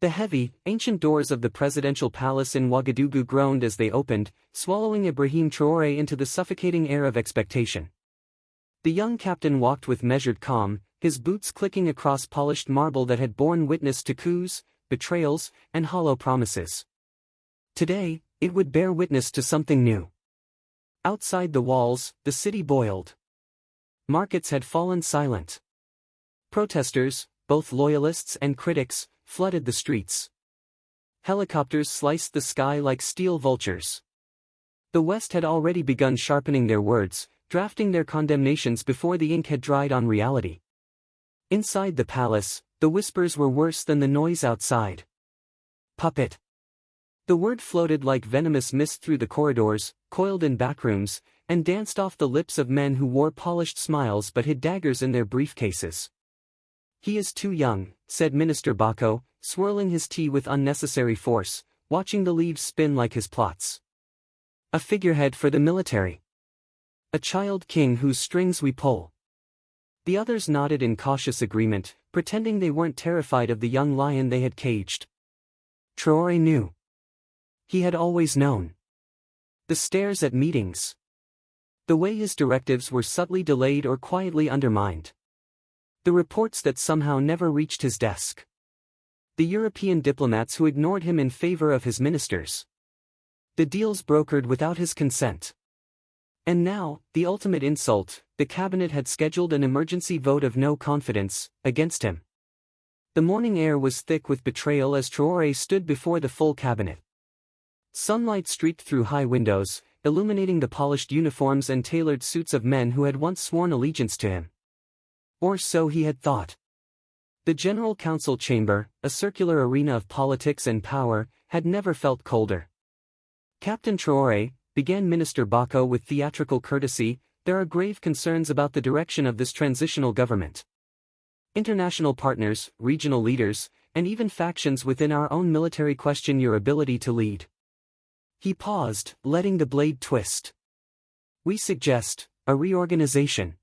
The heavy, ancient doors of the presidential palace in Ouagadougou groaned as they opened, swallowing Ibrahim Traoré into the suffocating air of expectation. The young captain walked with measured calm, his boots clicking across polished marble that had borne witness to coups, betrayals, and hollow promises. Today, it would bear witness to something new. Outside the walls, the city boiled. Markets had fallen silent. Protesters, both loyalists and critics, flooded the streets. Helicopters sliced the sky like steel vultures. The West had already begun sharpening their words, drafting their condemnations before the ink had dried on reality. Inside the palace, the whispers were worse than the noise outside. Puppet. The word floated like venomous mist through the corridors, coiled in backrooms, and danced off the lips of men who wore polished smiles but hid daggers in their briefcases. "He is too young," said Minister Bako, swirling his tea with unnecessary force, watching the leaves spin like his plots. "A figurehead for the military. A child king whose strings we pull." The others nodded in cautious agreement, pretending they weren't terrified of the young lion they had caged. Traoré knew. He had always known. The stares at meetings. The way his directives were subtly delayed or quietly undermined. The reports that somehow never reached his desk. The European diplomats who ignored him in favor of his ministers. The deals brokered without his consent. And now, the ultimate insult, the cabinet had scheduled an emergency vote of no confidence, against him. The morning air was thick with betrayal as Traoré stood before the full cabinet. Sunlight streaked through high windows, illuminating the polished uniforms and tailored suits of men who had once sworn allegiance to him. Or so he had thought. The General Council chamber, a circular arena of politics and power, had never felt colder. "Captain Traoré," began Minister Bako with theatrical courtesy, "there are grave concerns about the direction of this transitional government. International partners, regional leaders, and even factions within our own military question your ability to lead." He paused, letting the blade twist. "We suggest a reorganization.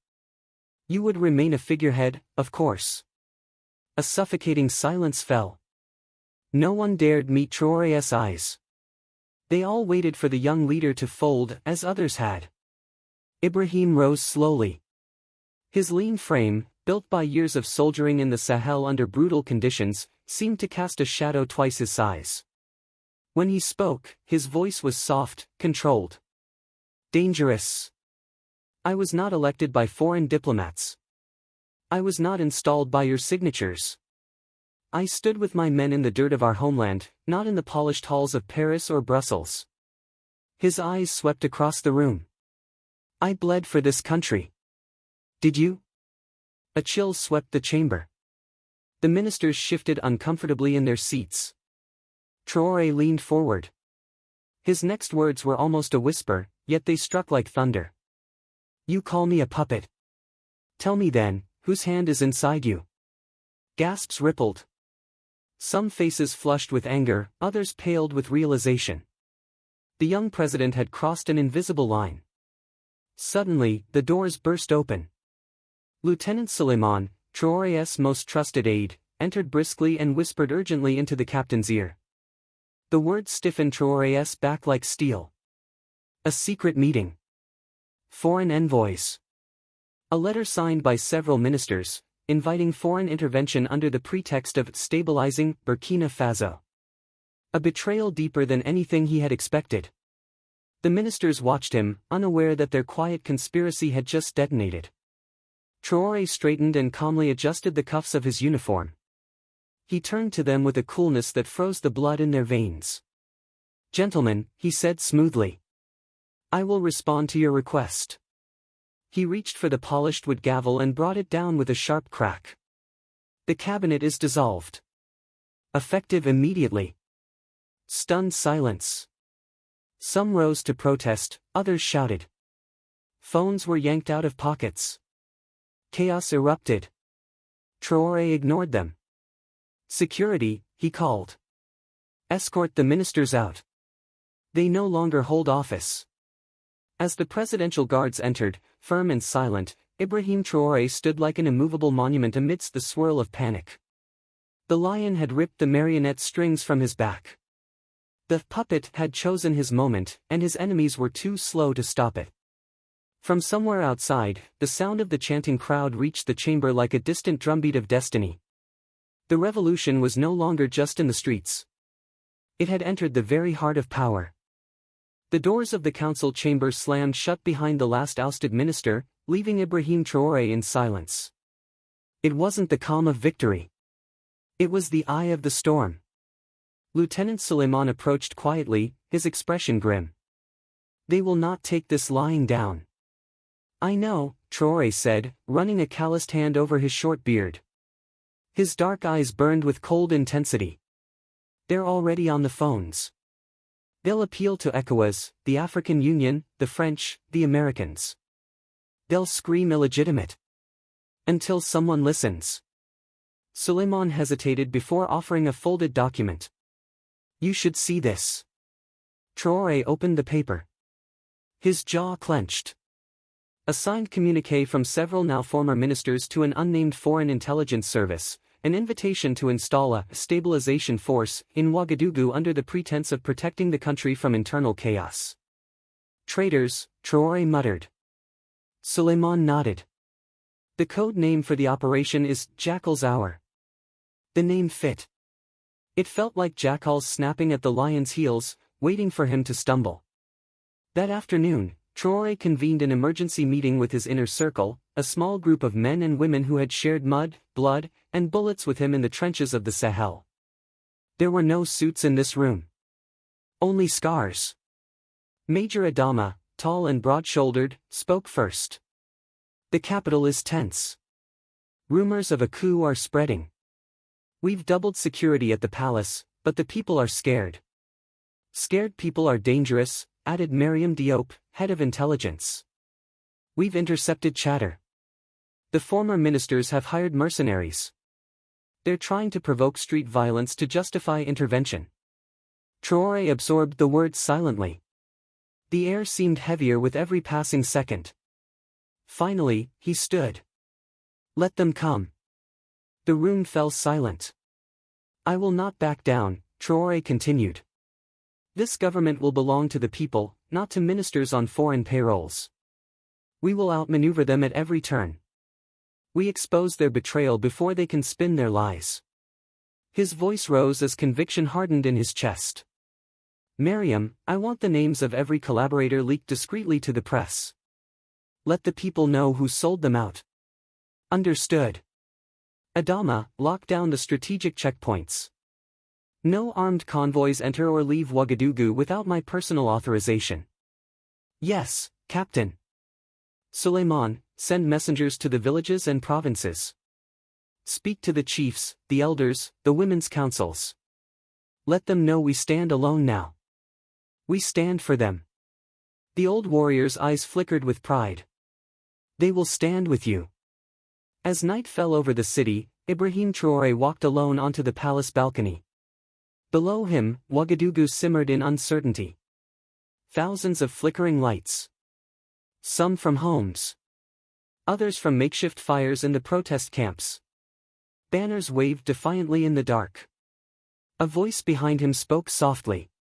You would remain a figurehead, of course." A suffocating silence fell. No one dared meet Traoré's eyes. They all waited for the young leader to fold, as others had. Ibrahim rose slowly. His lean frame, built by years of soldiering in the Sahel under brutal conditions, seemed to cast a shadow twice his size. When he spoke, his voice was soft, controlled. "Dangerous. I was not elected by foreign diplomats. I was not installed by your signatures. I stood with my men in the dirt of our homeland, not in the polished halls of Paris or Brussels." His eyes swept across the room. "I bled for this country. Did you?" A chill swept the chamber. The ministers shifted uncomfortably in their seats. Traoré leaned forward. His next words were almost a whisper, yet they struck like thunder. "You call me a puppet. Tell me then, whose hand is inside you?" Gasps rippled. Some faces flushed with anger, others paled with realization. The young president had crossed an invisible line. Suddenly, the doors burst open. Lieutenant Suleiman, Traoré's most trusted aide, entered briskly and whispered urgently into the captain's ear. The words stiffened Traoré's back like steel. "A secret meeting. Foreign envoys. A letter signed by several ministers, inviting foreign intervention under the pretext of stabilizing Burkina Faso." A betrayal deeper than anything he had expected. The ministers watched him, unaware that their quiet conspiracy had just detonated. Traoré straightened and calmly adjusted the cuffs of his uniform. He turned to them with a coolness that froze the blood in their veins. "Gentlemen," he said smoothly. "I will respond to your request." He reached for the polished wood gavel and brought it down with a sharp crack. "The cabinet is dissolved. Effective immediately." Stunned silence. Some rose to protest, others shouted. Phones were yanked out of pockets. Chaos erupted. Traoré ignored them. "Security," he called. "Escort the ministers out. They no longer hold office." As the presidential guards entered, firm and silent, Ibrahim Traoré stood like an immovable monument amidst the swirl of panic. The lion had ripped the marionette strings from his back. The puppet had chosen his moment, and his enemies were too slow to stop it. From somewhere outside, the sound of the chanting crowd reached the chamber like a distant drumbeat of destiny. The revolution was no longer just in the streets. It had entered the very heart of power. The doors of the council chamber slammed shut behind the last ousted minister, leaving Ibrahim Traoré in silence. It wasn't the calm of victory. It was the eye of the storm. Lieutenant Suleiman approached quietly, his expression grim. "They will not take this lying down." "I know," Traoré said, running a calloused hand over his short beard. His dark eyes burned with cold intensity. "They're already on the phones. They'll appeal to ECOWAS, the African Union, the French, the Americans. They'll scream illegitimate. Until someone listens." Suleiman hesitated before offering a folded document. "You should see this." Traoré opened the paper. His jaw clenched. A signed communiqué from several now former ministers to an unnamed foreign intelligence service, an invitation to install a stabilization force in Ouagadougou under the pretense of protecting the country from internal chaos. "Traitors," Traoré muttered. Suleiman nodded. "The code name for the operation is Jackal's Hour." The name fit. It felt like jackals snapping at the lion's heels, waiting for him to stumble. That afternoon, Traoré convened an emergency meeting with his inner circle, a small group of men and women who had shared mud, blood, and bullets with him in the trenches of the Sahel. There were no suits in this room. Only scars. Major Adama, tall and broad-shouldered, spoke first. "The capital is tense. Rumors of a coup are spreading. We've doubled security at the palace, but the people are scared." "Scared people are dangerous," added Mariam Diop, head of intelligence. "We've intercepted chatter. The former ministers have hired mercenaries. They're trying to provoke street violence to justify intervention." Traoré absorbed the words silently. The air seemed heavier with every passing second. Finally, he stood. "Let them come." The room fell silent. "I will not back down," Traoré continued. "This government will belong to the people, not to ministers on foreign payrolls. We will outmaneuver them at every turn. We expose their betrayal before they can spin their lies." His voice rose as conviction hardened in his chest. "Mariam, I want the names of every collaborator leaked discreetly to the press. Let the people know who sold them out." "Understood." Adama, lock down the strategic checkpoints. No armed convoys enter or leave Ouagadougou without my personal authorization. "Yes, Captain." Suleiman, send messengers to the villages and provinces. Speak to the chiefs, the elders, the women's councils. Let them know we stand alone now. We stand for them. The old warrior's eyes flickered with pride. "They will stand with you." As night fell over the city, Ibrahim Traoré walked alone onto the palace balcony. Below him, Ouagadougou simmered in uncertainty. Thousands of flickering lights. Some from homes. Others from makeshift fires in the protest camps. Banners waved defiantly in the dark. A voice behind him spoke softly.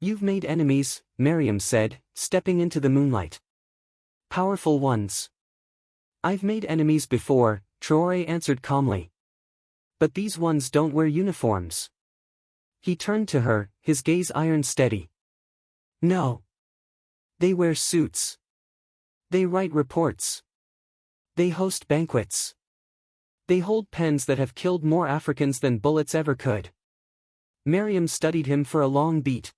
"You've made enemies," Mariam said, stepping into the moonlight. "Powerful ones." "I've made enemies before," Traoré answered calmly. "But these ones don't wear uniforms." He turned to her, his gaze iron steady. "No. They wear suits. They write reports. They host banquets. They hold pens that have killed more Africans than bullets ever could." Mariam studied him for a long beat.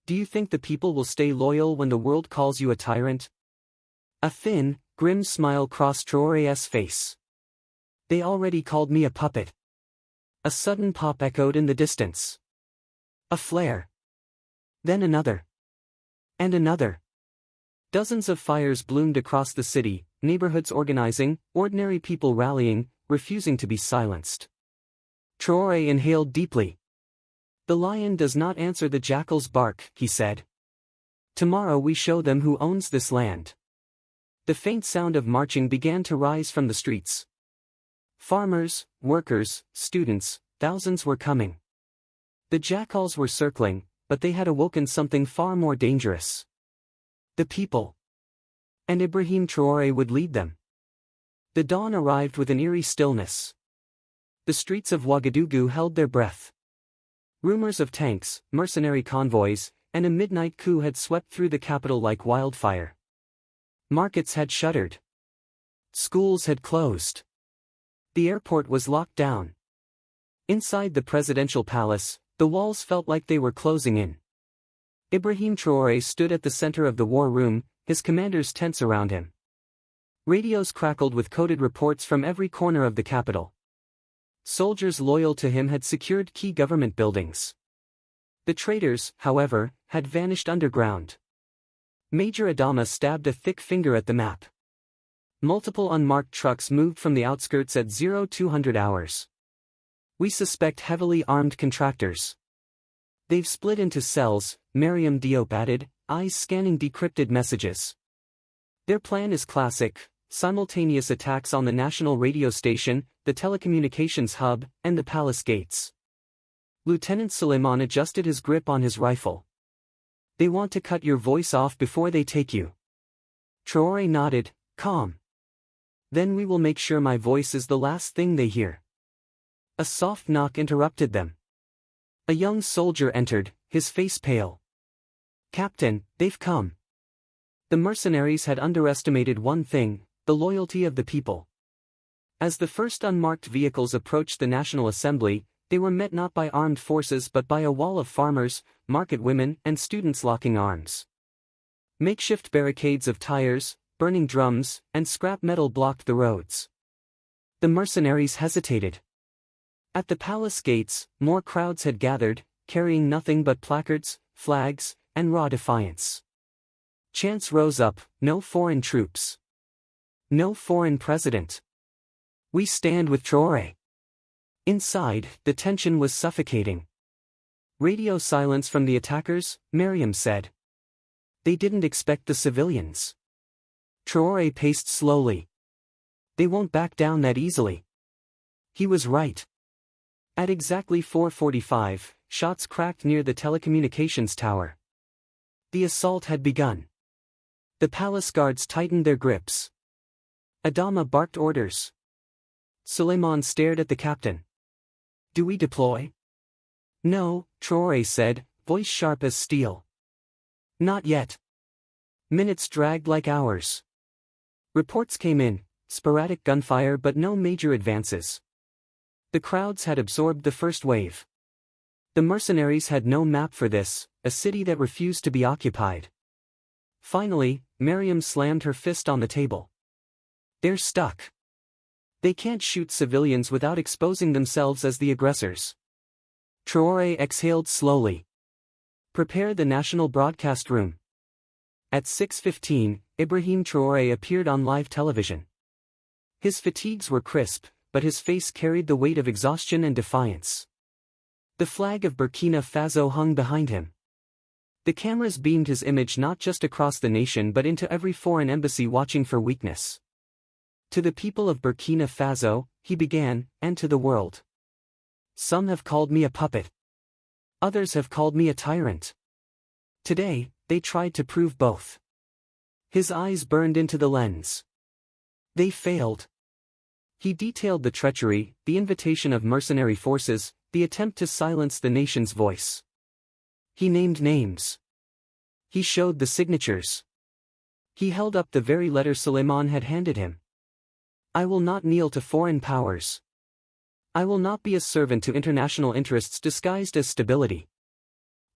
"Do you think the people will stay loyal when the world calls you a tyrant?" A thin, grim smile crossed Traoré's face. "They already called me a puppet." A sudden pop echoed in the distance. A flare. Then another. And another. Dozens of fires bloomed across the city, neighborhoods organizing, ordinary people rallying, refusing to be silenced. Traoré inhaled deeply. "The lion does not answer the jackal's bark," he said. "Tomorrow we show them who owns this land." The faint sound of marching began to rise from the streets. Farmers, workers, students, thousands were coming. The jackals were circling, but they had awoken something far more dangerous. The people. And Ibrahim Traoré would lead them. The dawn arrived with an eerie stillness. The streets of Ouagadougou held their breath. Rumors of tanks, mercenary convoys, and a midnight coup had swept through the capital like wildfire. Markets had shuttered. Schools had closed. The airport was locked down. Inside the presidential palace, the walls felt like they were closing in. Ibrahim Traoré stood at the center of the war room, his commanders tense around him. Radios crackled with coded reports from every corner of the capital. Soldiers loyal to him had secured key government buildings. The traitors, however, had vanished underground. Major Adama stabbed a thick finger at the map. Multiple unmarked trucks moved from the outskirts at 0200 hours. We suspect heavily armed contractors. They've split into cells, Mariam Diop added, eyes scanning decrypted messages. Their plan is classic: simultaneous attacks on the national radio station, the telecommunications hub, and the palace gates. Lieutenant Suleiman adjusted his grip on his rifle. They want to cut your voice off before they take you. Traoré nodded, calm. Then we will make sure my voice is the last thing they hear. A soft knock interrupted them. A young soldier entered, his face pale. Captain, they've come. The mercenaries had underestimated one thing: the loyalty of the people. As the first unmarked vehicles approached the National Assembly, they were met not by armed forces but by a wall of farmers, market women, and students locking arms. Makeshift barricades of tires, burning drums, and scrap metal blocked the roads. The mercenaries hesitated. At the palace gates, more crowds had gathered, carrying nothing but placards, flags, and raw defiance. Chants rose up: no foreign troops. No foreign president. We stand with Traoré. Inside, the tension was suffocating. Radio silence from the attackers, Mariam said. They didn't expect the civilians. Traoré paced slowly. They won't back down that easily. He was right. At exactly 4:45, shots cracked near the telecommunications tower. The assault had begun. The palace guards tightened their grips. Adama barked orders. Suleiman stared at the captain. Do we deploy? No, Traoré said, voice sharp as steel. Not yet. Minutes dragged like hours. Reports came in, sporadic gunfire but no major advances. The crowds had absorbed the first wave. The mercenaries had no map for this, a city that refused to be occupied. Finally, Mariam slammed her fist on the table. They're stuck. They can't shoot civilians without exposing themselves as the aggressors. Traoré exhaled slowly. Prepare the national broadcast room. At 6:15, Ibrahim Traoré appeared on live television. His fatigues were crisp, but his face carried the weight of exhaustion and defiance. The flag of Burkina Faso hung behind him. The cameras beamed his image not just across the nation but into every foreign embassy watching for weakness. To the people of Burkina Faso, he began, and to the world. Some have called me a puppet. Others have called me a tyrant. Today, they tried to prove both. His eyes burned into the lens. They failed. He detailed the treachery, the invitation of mercenary forces, the attempt to silence the nation's voice. He named names. He showed the signatures. He held up the very letter Suleiman had handed him. I will not kneel to foreign powers. I will not be a servant to international interests disguised as stability.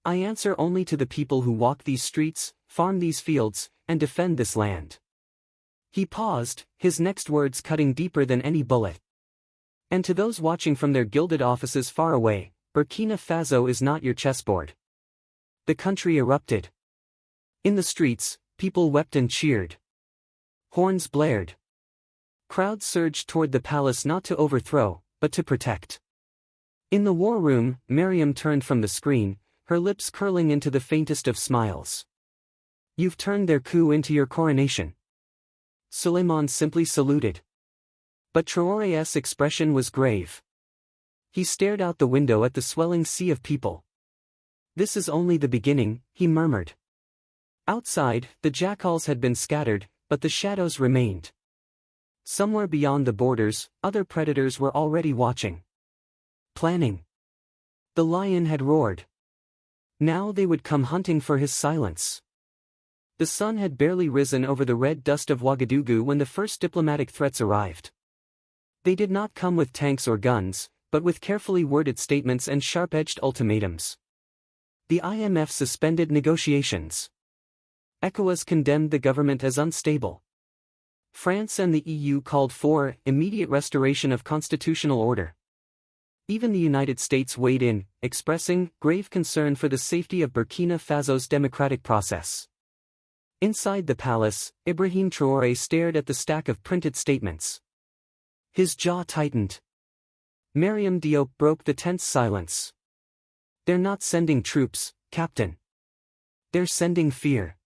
I answer only to the people who walk these streets, farm these fields, and defend this land. He paused, his next words cutting deeper than any bullet. And to those watching from their gilded offices far away, Burkina Faso is not your chessboard. The country erupted. In the streets, people wept and cheered. Horns blared. Crowds surged toward the palace not to overthrow, but to protect. In the war room, Mariam turned from the screen, her lips curling into the faintest of smiles. You've turned their coup into your coronation. Suleiman simply saluted. But Traoré's expression was grave. He stared out the window at the swelling sea of people. "This is only the beginning," he murmured. Outside, the jackals had been scattered, but the shadows remained. Somewhere beyond the borders, other predators were already watching. Planning. The lion had roared. Now they would come hunting for his silence. The sun had barely risen over the red dust of Ouagadougou when the first diplomatic threats arrived. They did not come with tanks or guns, but with carefully worded statements and sharp-edged ultimatums. The IMF suspended negotiations. ECOWAS condemned the government as unstable. France and the EU called for immediate restoration of constitutional order. Even the United States weighed in, expressing grave concern for the safety of Burkina Faso's democratic process. Inside the palace, Ibrahim Traoré stared at the stack of printed statements. His jaw tightened. Mariam Diop broke the tense silence. "They're not sending troops, Captain. They're sending fear."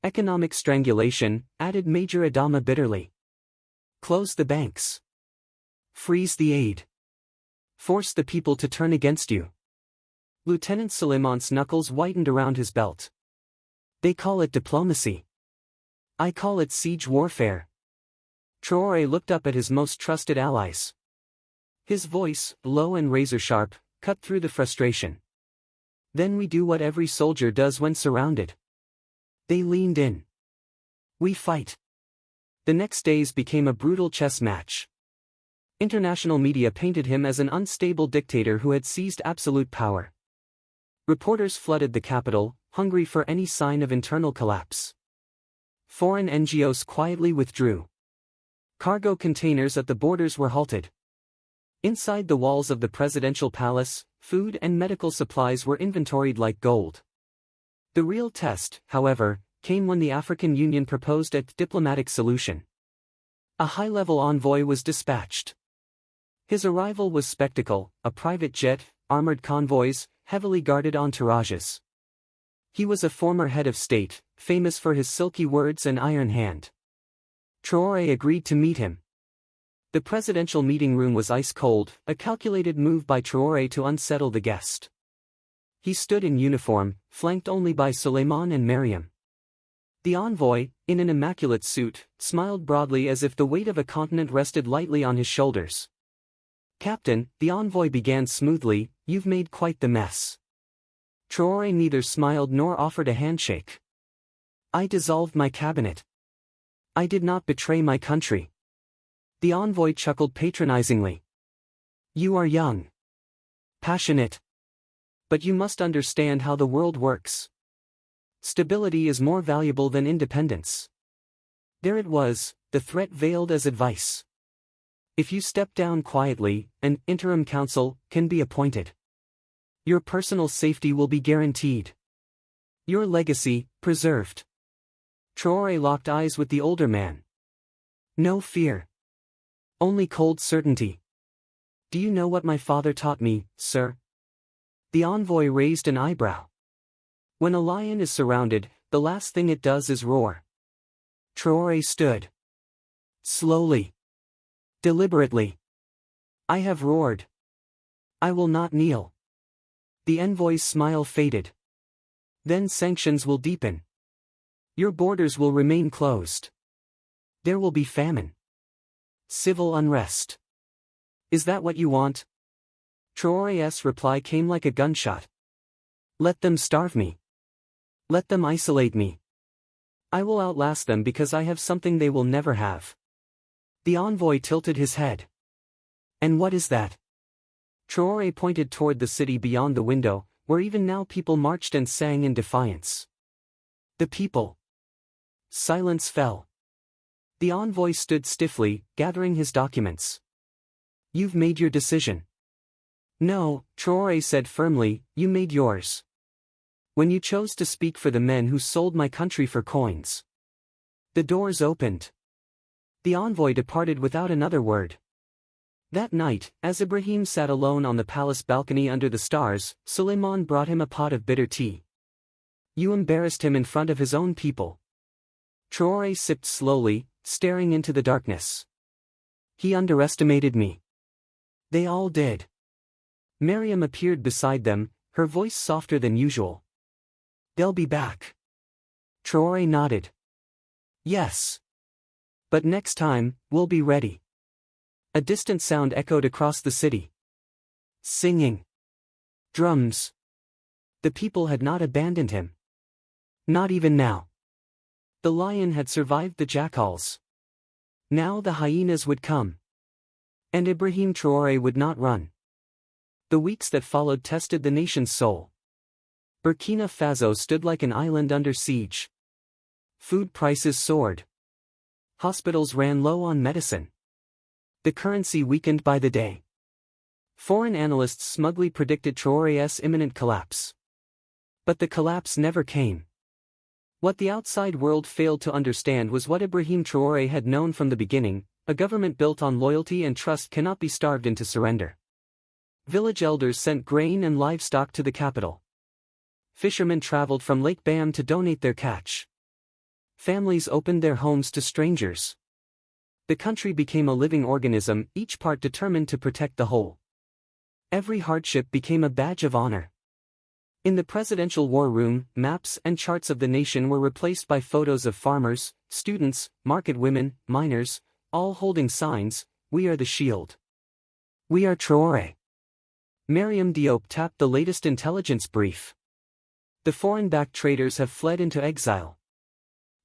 "Economic strangulation," added Major Adama bitterly. "Close the banks. Freeze the aid. Force the people to turn against you." Lieutenant Suleiman's knuckles whitened around his belt. "They call it diplomacy. I call it siege warfare." Traoré looked up at his most trusted allies. His voice, low and razor-sharp, cut through the frustration. "Then we do what every soldier does when surrounded." They leaned in. "We fight." The next days became a brutal chess match. International media painted him as an unstable dictator who had seized absolute power. Reporters flooded the capital, hungry for any sign of internal collapse. Foreign NGOs quietly withdrew. Cargo containers at the borders were halted. Inside the walls of the presidential palace, food and medical supplies were inventoried like gold. The real test, however, came when the African Union proposed a diplomatic solution. A high-level envoy was dispatched. His arrival was spectacle, a private jet, armored convoys, heavily guarded entourages. He was a former head of state, famous for his silky words and iron hand. Traoré agreed to meet him. The presidential meeting room was ice-cold, a calculated move by Traoré to unsettle the guest. He stood in uniform, flanked only by Suleiman and Mariam. The envoy, in an immaculate suit, smiled broadly as if the weight of a continent rested lightly on his shoulders. "Captain," the envoy began smoothly, "you've made quite the mess." Traoré neither smiled nor offered a handshake. "I dissolved my cabinet. I did not betray my country." The envoy chuckled patronizingly. "You are young. Passionate. But you must understand how the world works. Stability is more valuable than independence." There it was, the threat veiled as advice. If you step down quietly, an interim council can be appointed. Your personal safety will be guaranteed. Your legacy, preserved. Traoré locked eyes with the older man. "No fear. Only cold certainty. Do you know what my father taught me, sir?" The envoy raised an eyebrow. "When a lion is surrounded, the last thing it does is roar." Traoré stood. Slowly. Deliberately. "I have roared. I will not kneel." The envoy's smile faded. "Then sanctions will deepen. Your borders will remain closed. There will be famine. Civil unrest. Is that what you want?" Traoré's reply came like a gunshot. "Let them starve me. Let them isolate me. I will outlast them because I have something they will never have." The envoy tilted his head. "And what is that?" Traoré pointed toward the city beyond the window, where even now people marched and sang in defiance. "The people." Silence fell. The envoy stood stiffly, gathering his documents. "You've made your decision." "No," Traoré said firmly, "you made yours. When you chose to speak for the men who sold my country for coins." The doors opened. The envoy departed without another word. That night, as Ibrahim sat alone on the palace balcony under the stars, Suleiman brought him a pot of bitter tea. "You embarrassed him in front of his own people." Traoré sipped slowly, staring into the darkness. He underestimated me. They all did. Miriam appeared beside them, her voice softer than usual. They'll be back. Traoré nodded. Yes. But next time, we'll be ready. A distant sound echoed across the city. Singing. Drums. The people had not abandoned him. Not even now. The lion had survived the jackals. Now the hyenas would come. And Ibrahim Traoré would not run. The weeks that followed tested the nation's soul. Burkina Faso stood like an island under siege. Food prices soared. Hospitals ran low on medicine. The currency weakened by the day. Foreign analysts smugly predicted Traoré's imminent collapse. But the collapse never came. What the outside world failed to understand was what Ibrahim Traoré had known from the beginning: a government built on loyalty and trust cannot be starved into surrender. Village elders sent grain and livestock to the capital. Fishermen traveled from Lake Bam to donate their catch. Families opened their homes to strangers. The country became a living organism, each part determined to protect the whole. Every hardship became a badge of honor. In the presidential war room, maps and charts of the nation were replaced by photos of farmers, students, market women, miners, all holding signs: "We are the shield. We are Traoré." Mariam Diop tapped the latest intelligence brief. The foreign-backed traitors have fled into exile.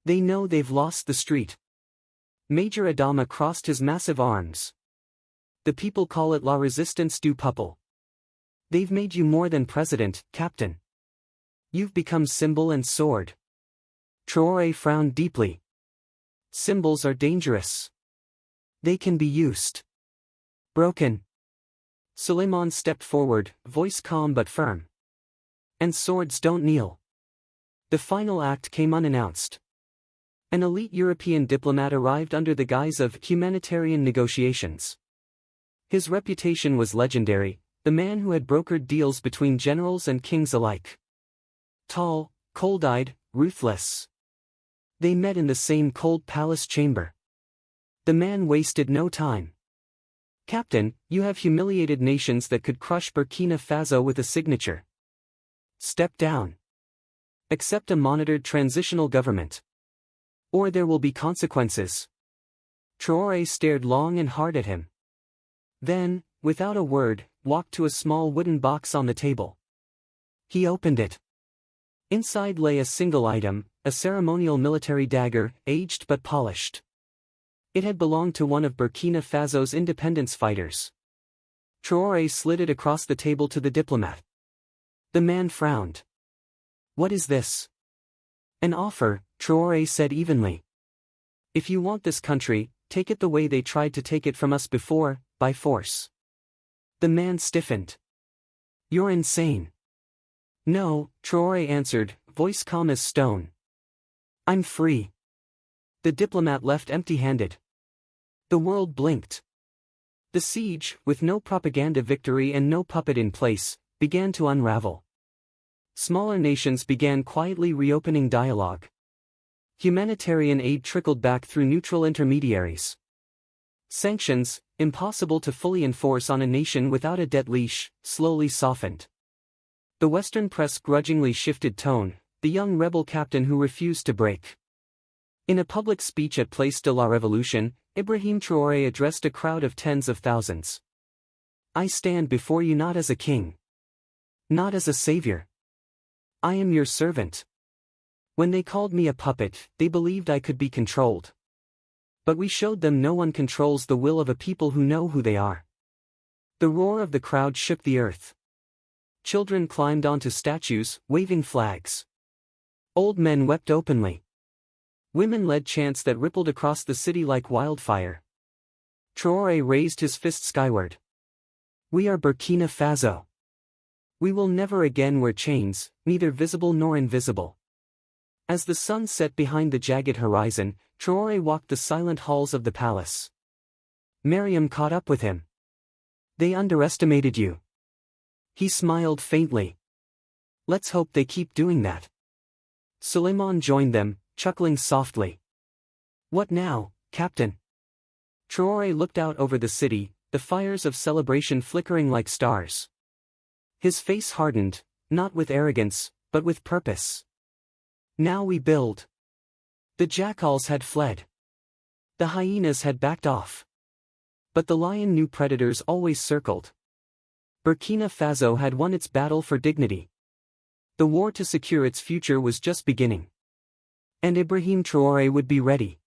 They know they've lost the street. Major Adama crossed his massive arms. The people call it La Resistance du Peuple. They've made you more than president, captain. You've become symbol and sword. Traoré frowned deeply. Symbols are dangerous. They can be used. Broken. Suleiman stepped forward, voice calm but firm. And swords don't kneel. The final act came unannounced. An elite European diplomat arrived under the guise of humanitarian negotiations. His reputation was legendary, the man who had brokered deals between generals and kings alike. Tall, cold-eyed, ruthless. They met in the same cold palace chamber. The man wasted no time. "Captain, you have humiliated nations that could crush Burkina Faso with a signature. Step down. Accept a monitored transitional government. Or there will be consequences." Traoré stared long and hard at him. Then, without a word, walked to a small wooden box on the table. He opened it. Inside lay a single item, a ceremonial military dagger, aged but polished. It had belonged to one of Burkina Faso's independence fighters. Traoré slid it across the table to the diplomat. The man frowned. "What is this?" "An offer," Traoré said evenly. "If you want this country, take it the way they tried to take it from us before, by force." The man stiffened. "You're insane." "No," Traoré answered, voice calm as stone. "I'm free." The diplomat left empty-handed. The world blinked. The siege, with no propaganda victory and no puppet in place, began to unravel. Smaller nations began quietly reopening dialogue. Humanitarian aid trickled back through neutral intermediaries. Sanctions, impossible to fully enforce on a nation without a debt leash, slowly softened. The Western press grudgingly shifted tone, the young rebel captain who refused to break. In a public speech at Place de la Révolution, Ibrahim Traoré addressed a crowd of tens of thousands. "I stand before you not as a king. Not as a savior. I am your servant. When they called me a puppet, they believed I could be controlled. But we showed them no one controls the will of a people who know who they are." The roar of the crowd shook the earth. Children climbed onto statues, waving flags. Old men wept openly. Women led chants that rippled across the city like wildfire. Traoré raised his fist skyward. "We are Burkina Faso. We will never again wear chains, neither visible nor invisible." As the sun set behind the jagged horizon, Traoré walked the silent halls of the palace. Mariam caught up with him. "They underestimated you." He smiled faintly. "Let's hope they keep doing that." Suleiman joined them, chuckling softly. "What now, Captain?" Traoré looked out over the city, the fires of celebration flickering like stars. His face hardened, not with arrogance, but with purpose. Now we build. The jackals had fled. The hyenas had backed off. But the lion knew predators always circled. Burkina Faso had won its battle for dignity. The war to secure its future was just beginning. And Ibrahim Traoré would be ready.